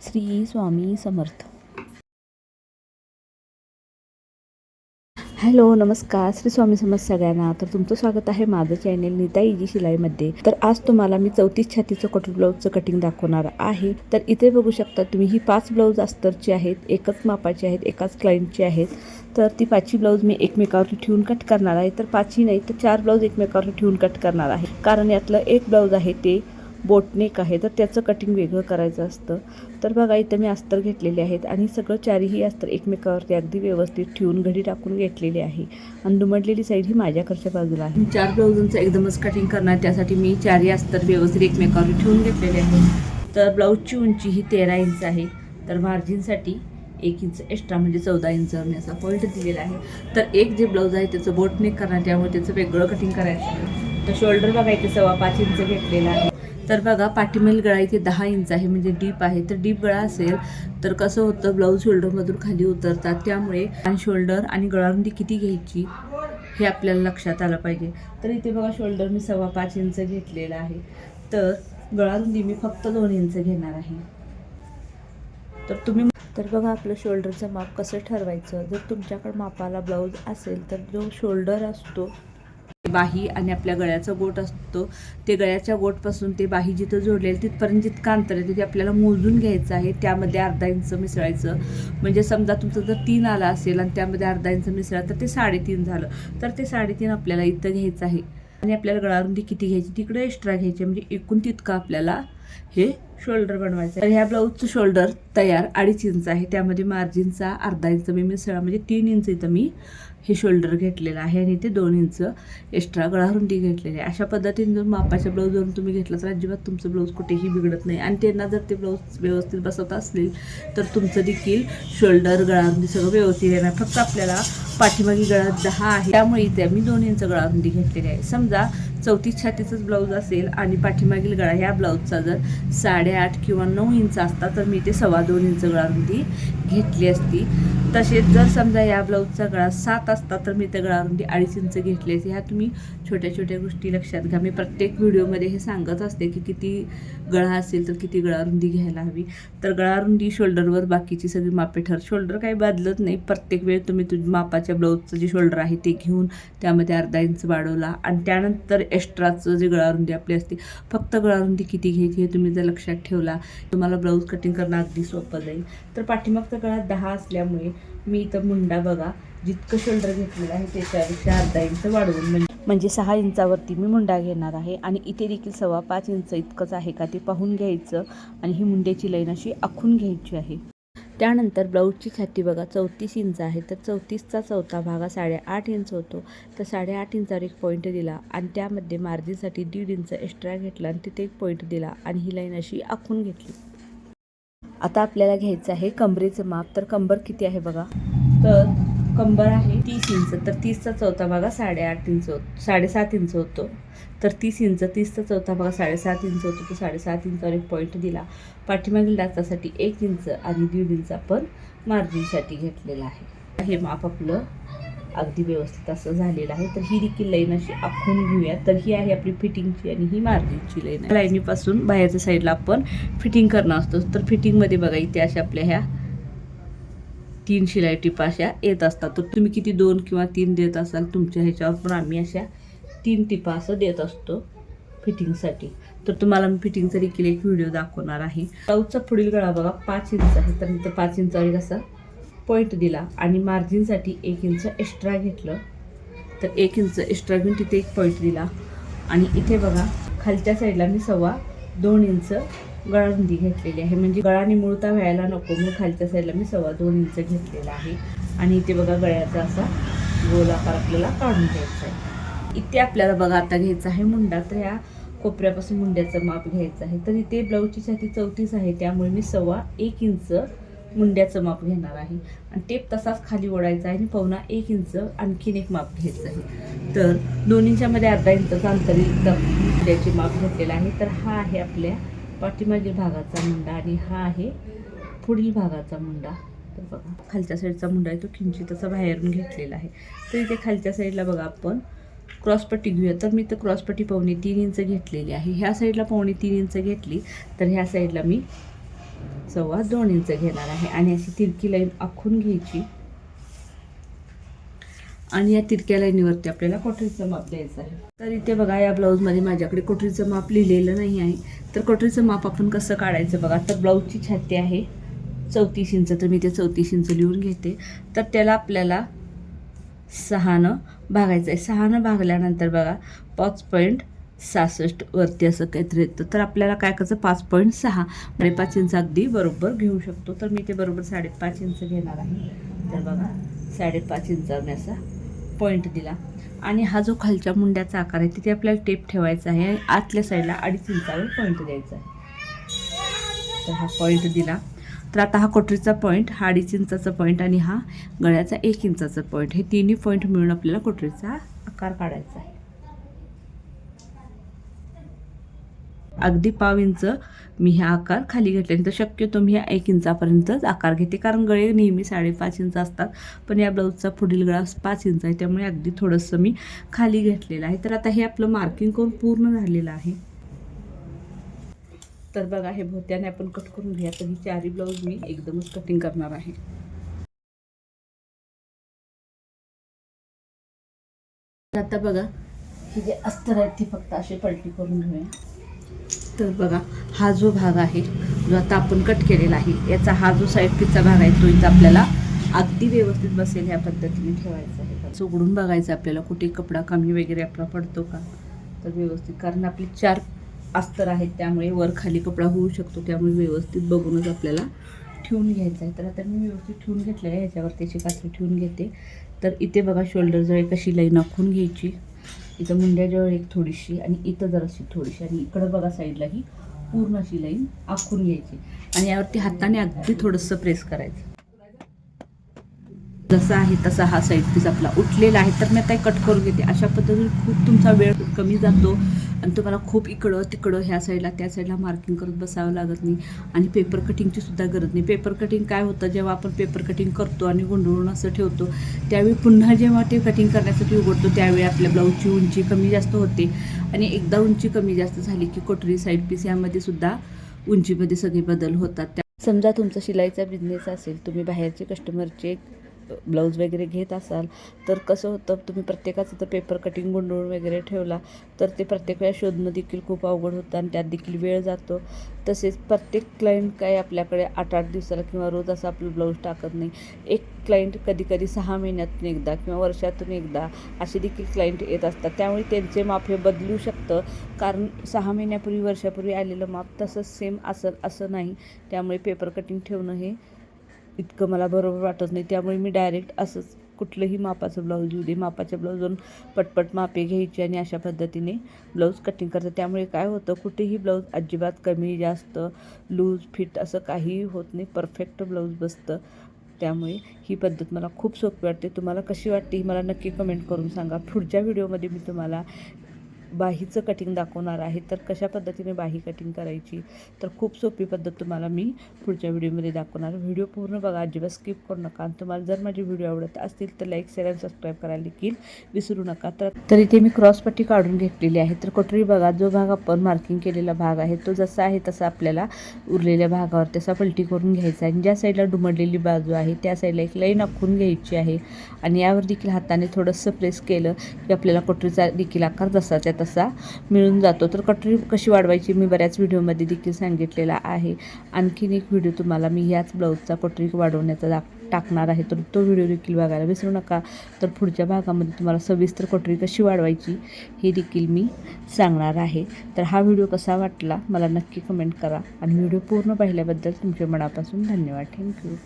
Shri Swami Samarth. Hello, नमस्कार. श्री स्वामी समर्थ सगळ्यांना. तर तुमचं स्वागत आहे माझं चॅनेल नीता इजी शिलाईमध्ये. तर आज तुम्हाला मी 34 छातीचं कॉटन ब्लाऊजचं कटिंग दाखवणार आहे. तर इथे बघू शकता तुम्ही, ही 5 ब्लाऊज अस्तरची आहेत, एकच मापाची आहेत, एकाच क्लायंटची आहेत. तर ती 5ही ब्लाऊज मी एकमेकावर ठेवून कट करणार आहे. तर 5ही नाही तर 4 ब्लाऊज एकमेकावर ठेवून कट करणार आहे, कारण यातलं एक ब्लाऊज आहे ते बोटनेक आहे, तर त्याचं कटिंग वेगळं करायचं असतं. तर बघा, इथं मी अस्तर घेतलेले आहेत आणि सगळं चारही अस्तर एकमेकावरती अगदी व्यवस्थित ठेवून घडी टाकून घेतलेली आहे. आणि दुमडलेली साईड ही माझ्याकडच्या बाजूला आहे. 4 ब्लाऊजांचं एकदमच कटिंग करणार, त्यासाठी मी चारही अस्तर व्यवस्थित एकमेकावर ठेवून घेतलेले आहे. तर ब्लाऊजची उंची ही 13 इंच आहे. तर मार्जिनसाठी 1 इंच एक्स्ट्रा म्हणजे 14 इंच मी असा पॉईंट दिलेला आहे. तर एक जे ब्लाऊज आहे त्याचं बोटनेक करणार, त्यामुळे त्याचं वेगळं कटिंग करायचं आहे. तर शोल्डर बघा, इथे 5.25 इंच घेतलेला आहे. तर बघा, पाठीमागील गळा इथे 10 इंच आहे, म्हणजे डीप आहे. तर डीप गळा असेल तर कसं होतं, ब्लाऊज शोल्डरमधून खाली उतरतात, त्यामुळे शोल्डर आणि गळारुंदी किती घ्यायची हे आपल्याला लक्षात आलं पाहिजे. तर इथे बघा, शोल्डर मी 5.25 इंच घेतलेला आहे. तर गळारुंदी मी फक्त 2 इंच घेणार आहे. तर बघा, आपलं शोल्डरचं माप कसं ठरवायचं. जर तुमच्याकडे मापाला ब्लाऊज असेल तर जो शोल्डर असतो, बाही आणि आपल्या गळ्याचा गोट असतो, ते गळ्याच्या गोटपासून ते बाही जिथं जोडलेलं तिथपर्यंत जितकं अंतर आहे ते आपल्याला मोजून घ्यायचं आहे. त्यामध्ये अर्धा इंच मिसळायचं. म्हणजे समजा तुमचं जर 3 आला असेल आणि त्यामध्ये अर्धा इंच मिसळा तर ते 3.5 झालं. तर ते 3.5 आपल्याला इथं घ्यायचं आहे. आणि आपल्याला गळारुंदी किती घ्यायची तिकडे एक्स्ट्रा घ्यायची, म्हणजे एकूण तितकं आपल्याला हे शोल्डर बनवायचं. तर ह्या ब्लाऊजचं शोल्डर तयार 2.5 इंच आहे. त्यामध्ये मार्जिनचा अर्धा इंच मी मिसळा, म्हणजे 3 इंच इथं मी हे शोल्डर घेतलेलं आहे आणि ते 2 इंच एक्स्ट्रा गळारुंदी घेतलेली आहे. अशा पद्धतीने जर मापाच्या ब्लाऊजवरून तुम्ही घेतला तर अजिबात तुमचं ब्लाऊज कुठेही बिघडत नाही. आणि त्यांना जर ते ब्लाऊज व्यवस्थित बसत असले तर तुमचं देखील शोल्डर गळारुंदी सगळं व्यवस्थित येणार. फक्त आपल्याला पाठीमागी गळा 10 आहे, त्यामुळे इथे मी 2 इंच गळारुंदी घेतलेली आहे. समजा 34 छातीचंच ब्लाऊज असेल आणि पाठीमागील गळा ह्या ब्लाऊजचा जर 8.5 किंवा 9 इंच असता तर मी ते 2.25 इंच गळारुंदी घेतली असती. तसेच जर समजा या ब्लाऊजचा गळा 7 असता तर मी त्या गळारुंदी 2.5 इंच घेतली असते. ह्या तुम्ही छोट्या छोट्या गोष्टी लक्षात घ्या. मी प्रत्येक व्हिडिओमध्ये हे सांगत असते की किती गळा असेल तर किती गळारुंदी घ्यायला हवी. तर गळारुंदी शोल्डरवर बाकीची सगळी मापे ठर. शोल्डर काही बदलत नाही. प्रत्येक वेळ तुम्ही मापाच्या ब्लाऊजचं जे शोल्डर आहे ते घेऊन त्यामध्ये अर्धा इंच वाढवला आणि त्यानंतर एक्स्ट्राचं जे गळारुंदी आपली असते, फक्त गळारुंदी किती घ्यायची हे तुम्ही जर लक्षात ठेवला, तुम्हाला ब्लाऊज कटिंग करणं अगदी सोपं जाईल. तर पाठीमागचा गळा 10 असल्यामुळे मी इथं मुंडा बघा, जितकं शोल्डर घेतलेलं आहे त्याच्यापेक्षा अर्धा इंच वाढवून म्हणजे 6 इंचावरती मी मुंडा घेणार आहे. आणि इथे देखील 5.25 इंच इतकंच आहे का ते पाहून घ्यायचं आणि ही मुंड्याची लाईन अशी आखून घ्यायची आहे. त्यानंतर ब्लाऊजची छाती बघा 34 इंच आहे. तर 34चा चौथा भाग 8.5 इंच होतो. तर 8.5 इंचावर एक पॉईंट दिला आणि त्यामध्ये मार्जिनसाठी 1.5 इंच एक्स्ट्रा घेतला आणि तिथे एक पॉईंट दिला आणि ही लाईन अशी आखून घेतली. आता आपल्याला घ्यायचं आहे कमरेचं माप. तर कंबर किती आहे बघा, तर कंबर आहे 30 इंच. तर 30चा चौथा भाग 7.5 इंच होतो. तर 30 इंच, 30चा चौथा भाग 7.5 इंच होतो. तर 7.5 इंचावर एक पॉईंट दिला. पाठीमागील डाचासाठी 1 इंच आणि 1.5 इंच आपण मार्जिनसाठी घेतलेला आहे. हे माप आपलं अगदी व्यवस्थित असं झालेलं आहे. तर ही देखील लाईन अशी आखून घेऊया. तर ही आहे आपली फिटिंगची आणि ही मार्जिनची लाईन आहे. लाईनीपासून बाहेरच्या साईडला आपण फिटिंग करणार असतो. तर फिटिंगमध्ये बघा, इथे अशा आपल्या ह्या 3 शिलाई टिपा अशा येत असतात. तर तुम्ही किती 2 किंवा 3 देत असाल तुमच्या ह्याच्यावर, पण आम्ही अशा 3 टिपा असं देत असतो फिटिंगसाठी. तर तुम्हाला मी फिटिंगचा देखील एक व्हिडिओ दाखवणार आहे. ब्लाऊजचा पुढील गळा बघा 5 इंच आहे. तर इथं 5 इंचावर असा पॉईंट दिला आणि मार्जिनसाठी 1 इंच एक्स्ट्रा घेतलं. तर 1 इंच एक्स्ट्रा घेऊन तिथे एक पॉईंट दिला आणि इथे बघा खालच्या साईडला मी 2.25 इंच गळारुंदी घेतलेली आहे. म्हणजे गळा निमुळता व्हायला नको म्हणून खालच्या साईडला मी 2.25 इंच घेतलेला आहे. आणि इथे बघा गळ्याचा असा गोल आकार आपल्याला काढून घ्यायचा आहे. इथे आपल्याला बघा आता घ्यायचा आहे मुंडा. तर ह्या कोपऱ्यापासून मुंड्याचं माप घ्यायचं आहे. तर इथे ब्लाऊजची छाती 34 आहे, त्यामुळे मी 1.25 इंच मुंड्याचं माप घेणार आहे आणि टेप तसाच खाली ओढायचा आहे आणि 1.25 इंच आणखीन एक माप घ्यायचं आहे. तर 2 इंचामध्ये अर्धा इंचाचं अंतर मुंड्याचे माप घेतलेलं आहे. तर हा आहे आपल्या पाठीमागील भागाचा मुंडा आणि हा आहे पुढील भागाचा मुंडा. तर बघा खालच्या साईडचा मुंडा आहे तो किंचित असा बाहेरून घेतलेला आहे. तर इथे खालच्या साईडला बघा आपण क्रॉसपट्टी घेऊया. तर मी तर क्रॉसपट्टी 3.25 इंच घेतलेली आहे. ह्या साईडला 3.25 इंच घेतली. तर ह्या साईडला मी 2.25 इंच घेणार आहे आणि अशी तिरकी लाईन आखून घ्यायची आणि या तिरक्या लाईनीवरती आपल्याला कोटरीचं माप द्यायचं आहे. तर इथे बघा या ब्लाऊजमध्ये माझ्याकडे कोटरीचं माप लिहिलेलं नाही आहे. तर कोटरीचं माप आपण कसं काढायचं बघा. तर ब्लाऊजची छाती आहे 34 इंच, तर मी ते 34 इंच लिहून घेते. तर त्याला आपल्याला 6नं भागायचं आहे. 6नं भागल्यानंतर बघा 5.66 वरती असं काहीतरी येतं. तर आपल्याला काय करायचं 5.6 5 इंच अगदी बरोबर घेऊ शकतो. तर मी ते बरोबर 5.5 इंच घेणार आहे. तर बघा 5.5 इंचाने असा पॉईंट दिला आणि हा जो खालच्या मुंड्याचा आकार आहे तिथे आपल्याला टेप ठेवायचा आहे आणि आतल्या साईडला 2.5 इंचावर पॉईंट द्यायचा आहे. तर हा पॉईंट दिला. तर आता हा कोटरीचा पॉईंट, हा 2.5 इंचाचा पॉईंट आणि हा गळ्याचा 1 इंचाचा पॉईंट, हे तिन्ही पॉईंट मिळून आपल्याला कोटरीचा आकार काढायचा आहे. अगदी 1/2 इंच मी हा आकार खाली घेतल्यानंतर शक्यतो मी हा 1 इंचापर्यंतच आकार घेते, कारण गळे नेहमी 5.5 इंच असतात. पण या ब्लाऊजचा पुढील गळा 5 इंच आहे, त्यामुळे अगदी थोडंसं मी खाली घेतलेलं आहे. तर आता हे आपलं मार्किंग करून पूर्ण झालेलं आहे. तर बघा हे भोत्याने आपण कट करून घ्या. तर ही चारी ब्लाऊज मी एकदमच कटिंग करणार आहे. आता बघा हे जे अस्तर आहेत ते फक्त असे पलटी करून घेऊया. तर बघा हा जो भाग आहे जो आता आपण कट केलेला आहे, याचा हा जो साईड पीसचा भाग आहे तो इथं आपल्याला अगदी व्यवस्थित बसेल ह्या पद्धतीने ठेवायचा आहे. उघडून बघायचं आपल्याला कुठे कपडा कमी वगैरे आपला पडतो का. तर व्यवस्थित, कारण आपली 4 अस्तर आहेत त्यामुळे वर खाली कपडा होऊ शकतो, त्यामुळे व्यवस्थित बघूनच आपल्याला ठेवून घ्यायचं आहे. तर आता मी व्यवस्थित ठेवून घेतलं आहे. ह्याच्यावर त्याची कात्री ठेवून घेते. तर इथे बघा शोल्डरजवळ एक अशी लाईन आखून घ्यायची, इथं मुंड्याजवळ एक थोडीशी आणि इथं जराशी थोडीशी आणि इकडं बघा साईडला ही पूर्ण अशी लाईन आखून घ्यायची आणि यावरती हाताने अगदी थोडंसं प्रेस करायचं. जसा आहे तसा हा साईड पीस आपला उठलेला आहे. तर मी आता कट करून घेते. अशा पद्धतीने खूप तुमचा वेळ कमी जातो आणि तुम्हाला खूप इकडं तिकडं ह्या साईडला त्या साईडला मार्किंग करत बसावं लागत नाही आणि पेपर कटिंगची सुद्धा गरज नाही. पेपर कटिंग काय होतं, जेव्हा आपण पेपर कटिंग करतो आणि गुंडळून असं ठेवतो त्यावेळी पुन्हा जेव्हा ते कटिंग करण्यासाठी उघडतो त्यावेळी आपल्या ब्लाऊजची उंची कमी जास्त होते आणि एकदा उंची कमी जास्त झाली की कोटरी साईड पीस यामध्ये सुद्धा उंचीमध्ये सगळे बदल होतात. समजा तुमचा शिलाईचा बिझनेस असेल, तुम्ही बाहेरचे कस्टमरचे ब्लाऊज वगैरे घेत असाल तर कसं होतं, तुम्ही प्रत्येकाचं तर पेपर कटिंग गुंडळून वगैरे ठेवला तर ते प्रत्येक वेळा शोधणं देखील खूप अवघड होतं आणि त्यात देखील वेळ जातो. तसेच प्रत्येक क्लायंट काय आपल्याकडे 8-8 दिवसाला किंवा रोज असं आपलं ब्लाऊज टाकत नाही. एक क्लायंट कधी सहा महिन्यातून एकदा किंवा वर्षातून एकदा असे देखील क्लायंट येत असतात. त्यामुळे त्यांचे माप हे बदलू शकतं, कारण 6 महिन्यापूर्वी वर्षापूर्वी आलेलं माप तसंच सेम असं नाही. त्यामुळे पेपर कटिंग ठेवणं हे इतकं मला बरोबर वाटत नाही. त्यामुळे मी डायरेक्ट असंच कुठलंही मापाचं ब्लाऊज येऊ दे, मापाच्या ब्लाऊजवरून पटपट मापे घ्यायची आणि अशा पद्धतीने ब्लाऊज कटिंग करते. त्यामुळे काय होतं, कुठेही ब्लाऊज अजिबात कमी जास्त लूज फिट असं काहीही होत नाही, परफेक्ट ब्लाऊज बसतं. त्यामुळे ही पद्धत मला खूप सोपी वाटते. तुम्हाला कशी वाटते ही मला नक्की कमेंट करून सांगा. पुढच्या व्हिडिओमध्ये मी तुम्हाला बाहीचं कटिंग दाखवणार आहे. तर कशा पद्धतीने बाही कटिंग करायची, तर खूप सोपी पद्धत तुम्हाला मी पुढच्या व्हिडिओमध्ये दाखवणार. व्हिडिओ पूर्ण बघा, अजिबात स्किप करू नका. आणि तुम्हाला जर माझे व्हिडिओ आवडत असतील तर लाईक, शेअर आणि सबस्क्राईब करायला देखील विसरू नका. तर इथे मी क्रॉसपट्टी काढून घेतलेली आहे. तर कोटरी बघा, जो भाग आपण मार्किंग केलेला भाग आहे तो जसा आहे तसा आपल्याला उरलेल्या भागावर तसा पलटी करून घ्यायचा आहे. आणि ज्या साईडला दुमडलेली बाजू आहे त्या साईडला एक लाईन आखून घ्यायची आहे आणि यावर देखील हाताने थोडंसं प्रेस केलं की आपल्याला कोटरीचा देखील आकार जसाच्या तसा मिळून जातो. तर कटोरी कशी वाढवायची मी बऱ्याच व्हिडिओमध्ये देखील सांगितलेला आहे. आणखीन एक व्हिडिओ तुम्हाला मी ह्याच ब्लाऊजचा कटोरी वाढवण्याचा टाकणार आहे, तर तो व्हिडिओ देखील बघायला विसरू नका. तर पुढच्या भागामध्ये तुम्हाला सविस्तर कटोरी कशी वाढवायची हे देखील मी सांगणार आहे. तर हा व्हिडिओ कसा वाटला मला नक्की कमेंट करा आणि व्हिडिओ पूर्ण पाहिल्याबद्दल तुमच्या मनापासून धन्यवाद. थँक्यू.